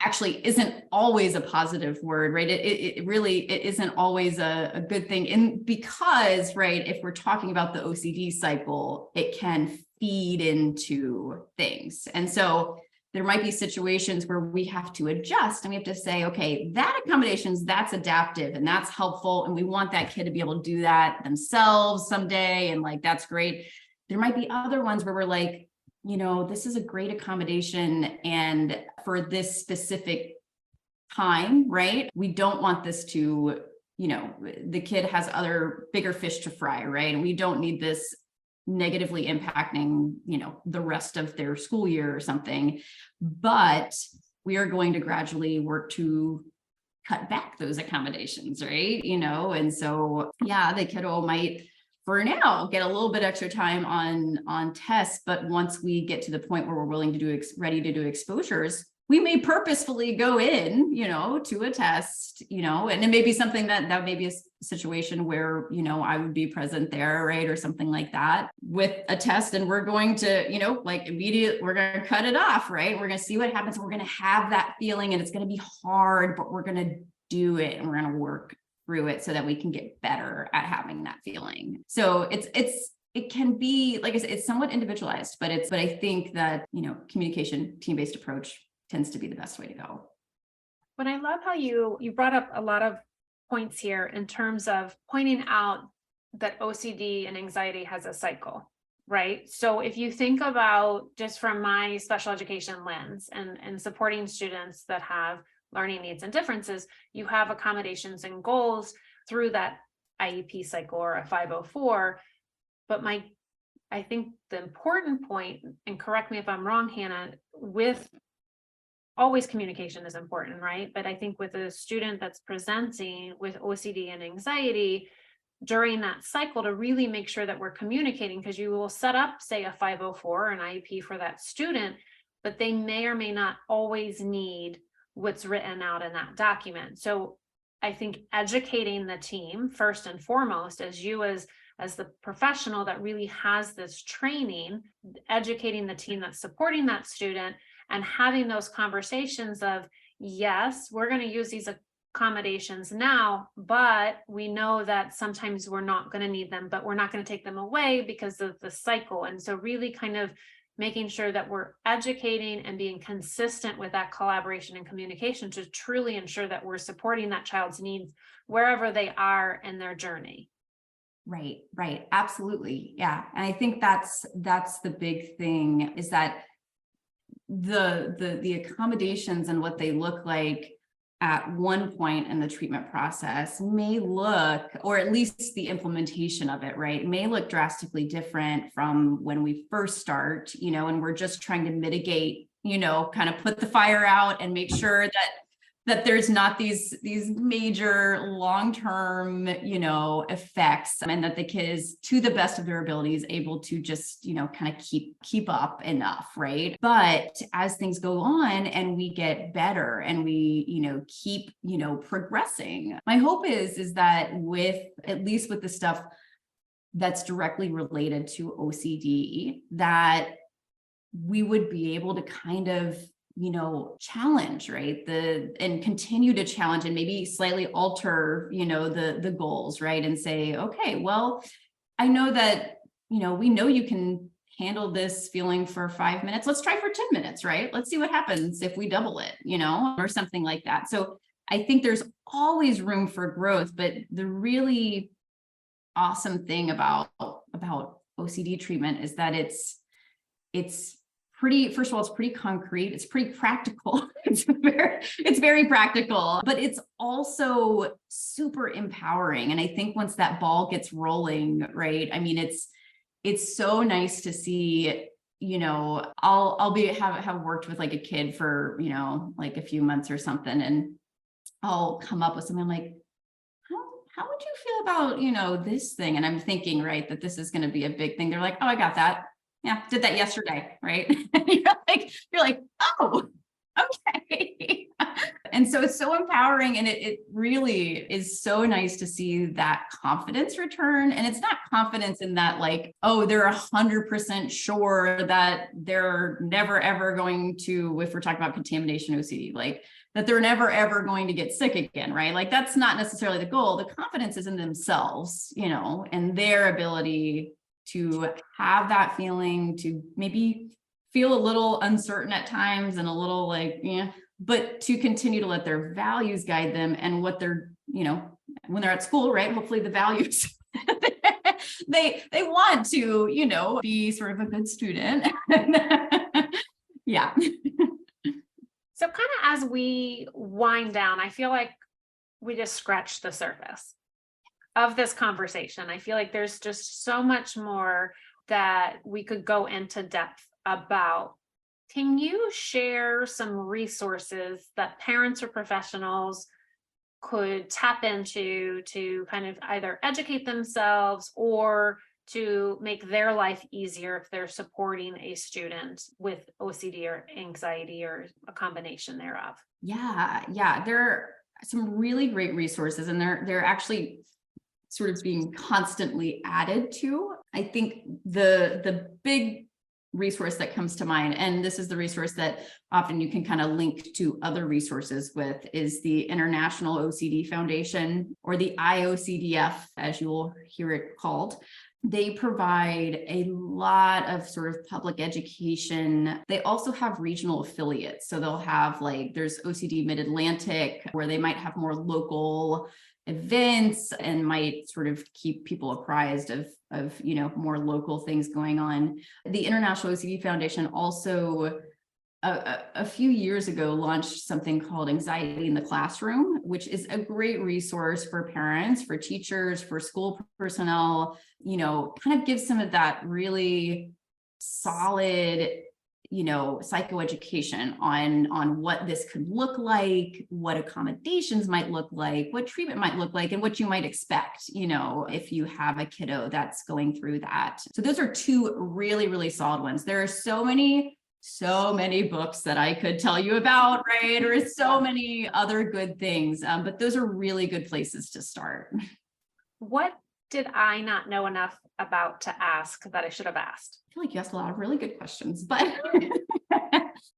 actually isn't always a positive word, right? It really isn't always a good thing. And because, right, if we're talking about the OCD cycle, it can feed into things. And so there might be situations where we have to adjust, and we have to say, okay, that accommodations, that's adaptive and that's helpful. And we want that kid to be able to do that themselves someday. And like, that's great. There might be other ones where we're like, this is a great accommodation, and for this specific time, right? We don't want this to, the kid has other bigger fish to fry, right? And we don't need this negatively impacting, the rest of their school year or something. But we are going to gradually work to cut back those accommodations, right? And so, yeah, the kiddo might, for now, get a little bit extra time on tests, but once we get to the point where we're willing to do ready to do exposures, we may purposefully go in, to a test, and it may be something that may be a situation where, I would be present there, right? Or something like that with a test, and we're going to, we're going to cut it off, right? We're going to see what happens. We're going to have that feeling, and it's going to be hard, but we're going to do it, and we're going to work through it so that we can get better at having that feeling. So it can be, like I said, it's somewhat individualized, but I think that, communication, team-based approach tends to be the best way to go. But I love how you brought up a lot of points here in terms of pointing out that OCD and anxiety has a cycle, right? So if you think about, just from my special education lens and supporting students that have learning needs and differences, you have accommodations and goals through that IEP cycle or a 504. But I think the important point, and correct me if I'm wrong, Hannah, with always communication is important, right? But I think with a student that's presenting with OCD and anxiety during that cycle, to really make sure that we're communicating, because you will set up, say, a 504 or an IEP for that student, but they may or may not always need what's written out in that document. So I think educating the team first and foremost, as you as the professional that really has this training, educating the team that's supporting that student and having those conversations of, yes, we're going to use these accommodations now, but we know that sometimes we're not going to need them, but we're not going to take them away because of the cycle. And so really kind of making sure that we're educating and being consistent with that collaboration and communication to truly ensure that we're supporting that child's needs wherever they are in their journey. Right. Absolutely. Yeah. And I think that's the big thing, is that the accommodations and what they look like at one point in the treatment process may look, or at least the implementation of it, right, may look drastically different from when we first start, and we're just trying to mitigate, kind of put the fire out and make sure that there's not these major long-term, effects, and that the kid is, to the best of their abilities, able to just, kind of keep up enough, right? But as things go on and we get better and we, keep, progressing, my hope is that at least with the stuff that's directly related to OCD, that we would be able to kind of challenge, right, and continue to challenge and maybe slightly alter, the goals, right, and say, okay, well, I know that, we know you can handle this feeling for 5 minutes. Let's try for 10 minutes, right? Let's see what happens if we double it, or something like that. So I think there's always room for growth, but the really awesome thing about OCD treatment is that it's pretty, first of all, it's pretty concrete. It's pretty practical. It's very practical, but it's also super empowering. And I think once that ball gets rolling, right, I mean, it's so nice to see, I'll have worked with like a kid for, like a few months or something, and I'll come up with something like, how would you feel about, this thing? And I'm thinking, right, that this is going to be a big thing. They're like, oh, I got that. Yeah, did that yesterday, right? you're like, oh, okay. And so it's so empowering, and it really is so nice to see that confidence return. And it's not confidence in that, like, oh, they're 100% sure that they're never ever going to, if we're talking about contamination OCD, like that they're never ever going to get sick again, right? Like that's not necessarily the goal. The confidence is in themselves, and their ability to have that feeling, to maybe feel a little uncertain at times and a little like, but to continue to let their values guide them, and what they're, when they're at school, right? Hopefully the values, they want to, be sort of a good student. Yeah. So kind of as we wind down, I feel like we just scratched the surface of this conversation. I feel like there's just so much more that we could go into depth about. Can you share some resources that parents or professionals could tap into to kind of either educate themselves or to make their life easier if they're supporting a student with OCD or anxiety or a combination thereof? Yeah. There are some really great resources, and they're actually sort of being constantly added to. I think the big resource that comes to mind, and this is the resource that often you can kind of link to other resources with, is the International OCD Foundation, or the IOCDF, as you'll hear it called. They provide a lot of sort of public education. They also have regional affiliates. So they'll have, like, there's OCD Mid-Atlantic, where they might have more local events and might sort of keep people apprised of more local things going on. The International OCD Foundation also a few years ago launched something called Anxiety in the Classroom, which is a great resource for parents, for teachers, for school personnel. Kind of gives some of that really solid psychoeducation on what this could look like, what accommodations might look like, what treatment might look like, and what you might expect, if you have a kiddo that's going through that. So those are two really, really solid ones. There are so many books that I could tell you about, right? Or so many other good things, but those are really good places to start. What did I not know enough about to ask that I should have asked? I feel like you asked a lot of really good questions, but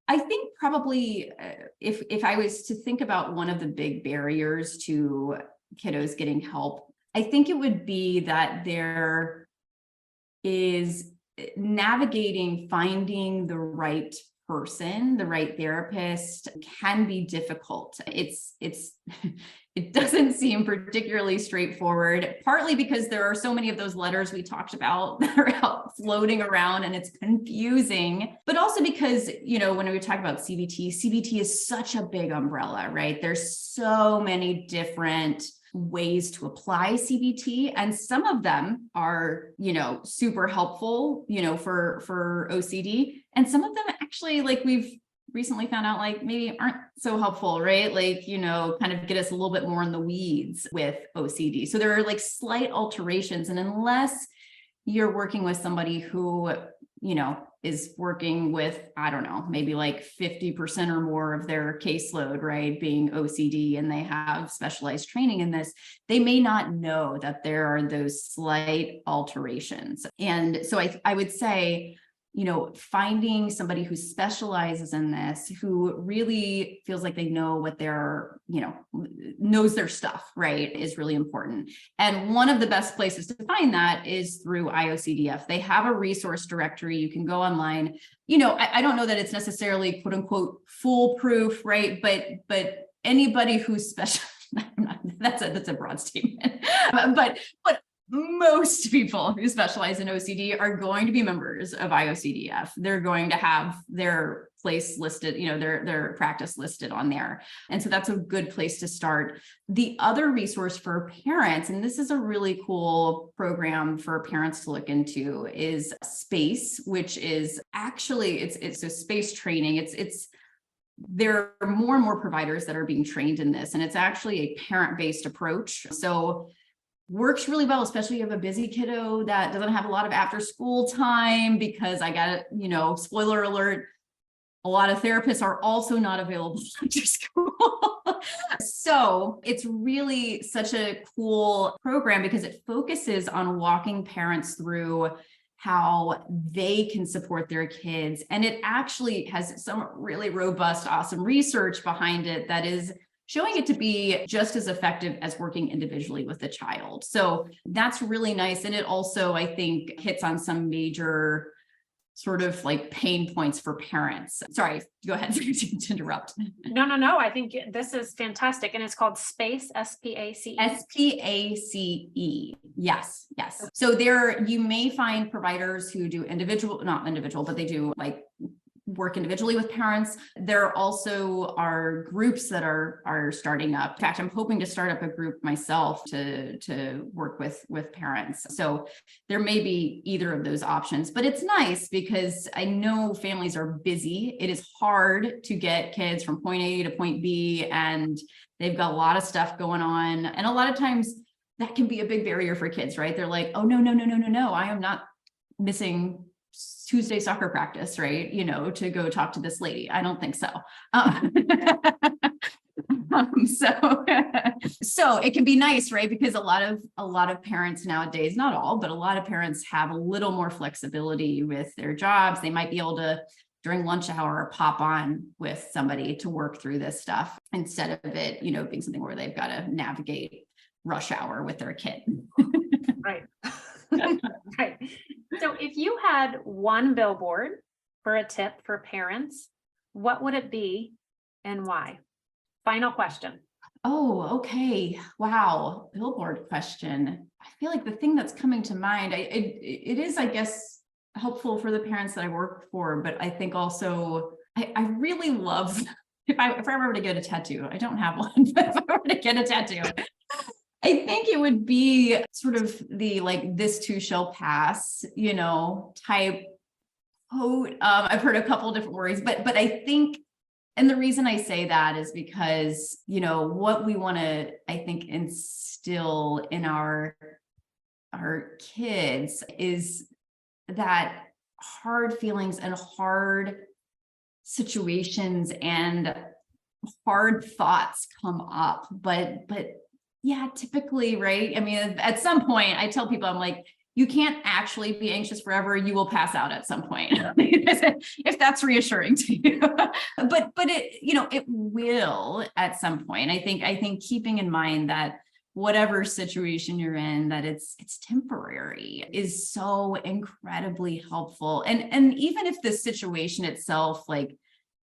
I think probably if I was to think about one of the big barriers to kiddos getting help, I think it would be that there is navigating finding the right person, the right therapist, can be difficult. It doesn't seem particularly straightforward, partly because there are so many of those letters we talked about that are out floating around and it's confusing, but also because, when we talk about CBT is such a big umbrella, right? There's so many different ways to apply CBT, and some of them are, super helpful, for OCD, and some of them actually, like we've recently found out, like maybe aren't so helpful, right? Like, kind of get us a little bit more in the weeds with OCD. So there are like slight alterations, and unless you're working with somebody who, is working with, I don't know, maybe like 50% or more of their caseload, right, being OCD, and they have specialized training in this, they may not know that there are those slight alterations. And so I would say, finding somebody who specializes in this, who really feels like they know what they're, knows their stuff, right, is really important. And one of the best places to find that is through IOCDF. They have a resource directory. You can go online. I don't know that it's necessarily quote unquote foolproof, right? But anybody who's special, that's a broad statement, but most people who specialize in OCD are going to be members of IOCDF. They're going to have their place listed, their practice listed on there. And so that's a good place to start. The other resource for parents, and this is a really cool program for parents to look into, is SPACE, which is actually, it's a SPACE training. There are more and more providers that are being trained in this, and it's actually a parent-based approach. So works really well, especially if you have a busy kiddo that doesn't have a lot of after school time, because I got spoiler alert, a lot of therapists are also not available after school. So it's really such a cool program because it focuses on walking parents through how they can support their kids. And it actually has some really robust, awesome research behind it that is showing it to be just as effective as working individually with a child. So that's really nice. And it also, I think, hits on some major sort of like pain points for parents. Sorry, go ahead to interrupt. No. I think this is fantastic. And it's called SPACE, SPACE. SPACE. Yes. So there, you may find providers who do not individual, but they do like work individually with parents. There also are groups that are starting up. In fact, I'm hoping to start up a group myself to work with parents. So there may be either of those options, but it's nice because I know families are busy. It is hard to get kids from point A to point B, and they've got a lot of stuff going on. And a lot of times that can be a big barrier for kids, right? They're like, oh, no, I am not missing Tuesday soccer practice, right? To go talk to this lady. I don't think so. So it can be nice, right? Because a lot of parents nowadays, not all, but a lot of parents have a little more flexibility with their jobs. They might be able to, during lunch hour, pop on with somebody to work through this stuff instead of it, being something where they've got to navigate rush hour with their kid. Right. Right. So if you had one billboard for a tip for parents, what would it be and why? Final question. Oh, okay. Wow. Billboard question. I feel like the thing that's coming to mind, it is, I guess, helpful for the parents that I work for, but I think also I really love, if I ever were to get a tattoo, I don't have one, but if I were to get a tattoo, I think it would be sort of the like, this too shall pass, type quote. I've heard a couple of different words, but I think, and the reason I say that is because, what we want to, I think, instill in our kids is that hard feelings and hard situations and hard thoughts come up, but yeah, typically, right? I mean, at some point I tell people, I'm like, you can't actually be anxious forever. You will pass out at some point, if that's reassuring to you. But it, it will at some point. I think keeping in mind that whatever situation you're in, that it's temporary is so incredibly helpful. And even if the situation itself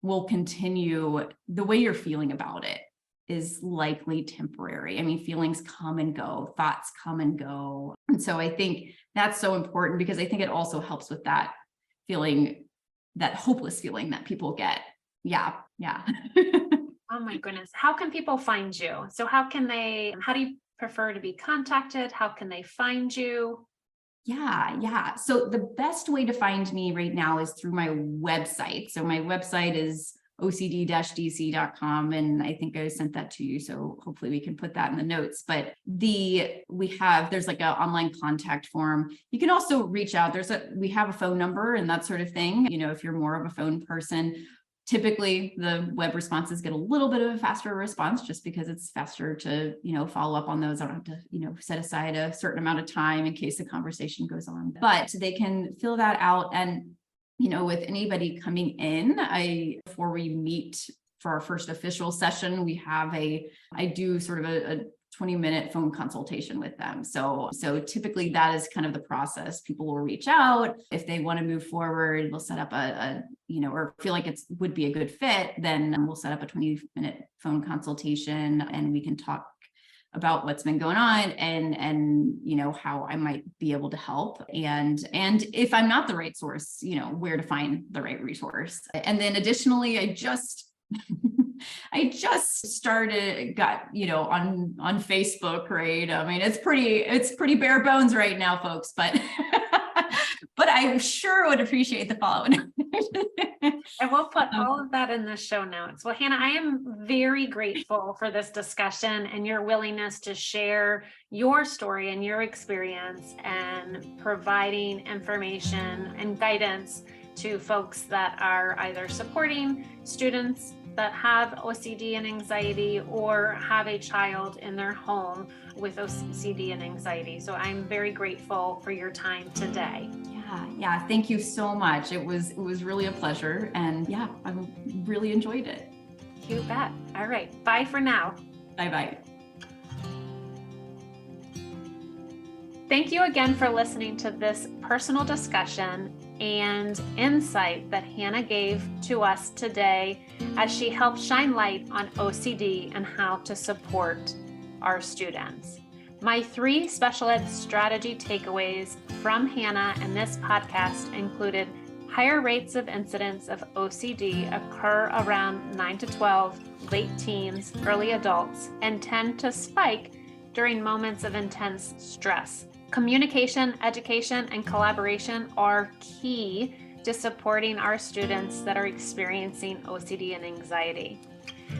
will continue, the way you're feeling about it is likely temporary. I mean, feelings come and go, thoughts come and go. And so I think that's so important because I think it also helps with that feeling, that hopeless feeling that people get. Yeah. Oh my goodness. How can people find you? So how do you prefer to be contacted? How can they find you? Yeah. So the best way to find me right now is through my website. So my website is ocd-dc.com. And I think I sent that to you. So hopefully we can put that in the notes, but there's like an online contact form. You can also reach out. We have a phone number and that sort of thing. If you're more of a phone person, typically the web responses get a little bit of a faster response just because it's faster to, follow up on those. I don't have to, set aside a certain amount of time in case the conversation goes on, but they can fill that out. And with anybody coming in, before we meet for our first official session, I do sort of a 20-minute phone consultation with them. So typically that is kind of the process. People will reach out if they want to move forward. We'll set up or feel like it would be a good fit. Then we'll set up a 20-minute phone consultation and we can talk about what's been going on and how I might be able to help. And if I'm not the right source, where to find the right resource. And then additionally, I just got, on Facebook, right? I mean, it's pretty bare bones right now, folks, but I sure would appreciate the follow. And we'll put all of that in the show notes. Well, Hannah, I am very grateful for this discussion and your willingness to share your story and your experience and providing information and guidance to folks that are either supporting students that have OCD and anxiety or have a child in their home with OCD and anxiety. So I'm very grateful for your time today. Yeah. Thank you so much. It was really a pleasure. And yeah, I really enjoyed it. You bet. All right. Bye for now. Bye-bye. Thank you again for listening to this personal discussion and insight that Hannah gave to us today as she helped shine light on OCD and how to support our students. My 3 special ed strategy takeaways from Hannah and this podcast included Higher rates of incidence of OCD occur around 9 to 12, late teens, early adults, and tend to spike during moments of intense stress. Communication, education, and collaboration are key to supporting our students that are experiencing OCD and anxiety.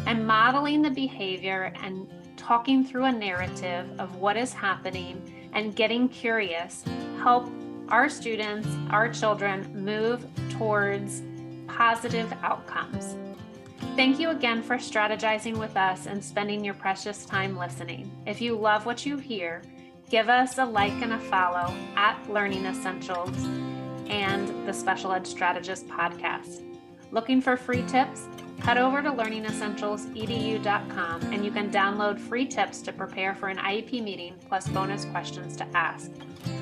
And modeling the behavior and talking through a narrative of what is happening and getting curious help our students, our children, move towards positive outcomes. Thank you again for strategizing with us and spending your precious time listening. If you love what you hear, give us a like and a follow at Learning Essentials and the Special Ed Strategist podcast. Looking for free tips? Head over to learningessentialsedu.com and you can download free tips to prepare for an IEP meeting plus bonus questions to ask.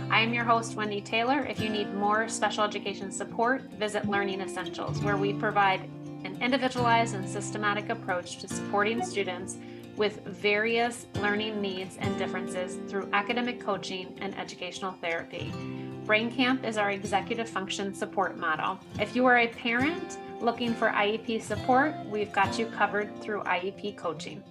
I am your host, Wendy Taylor. If you need more special education support, visit Learning Essentials, where we provide an individualized and systematic approach to supporting students with various learning needs and differences through academic coaching and educational therapy. Brain Camp is our executive function support model. If you are a parent looking for IEP support, we've got you covered through IEP coaching.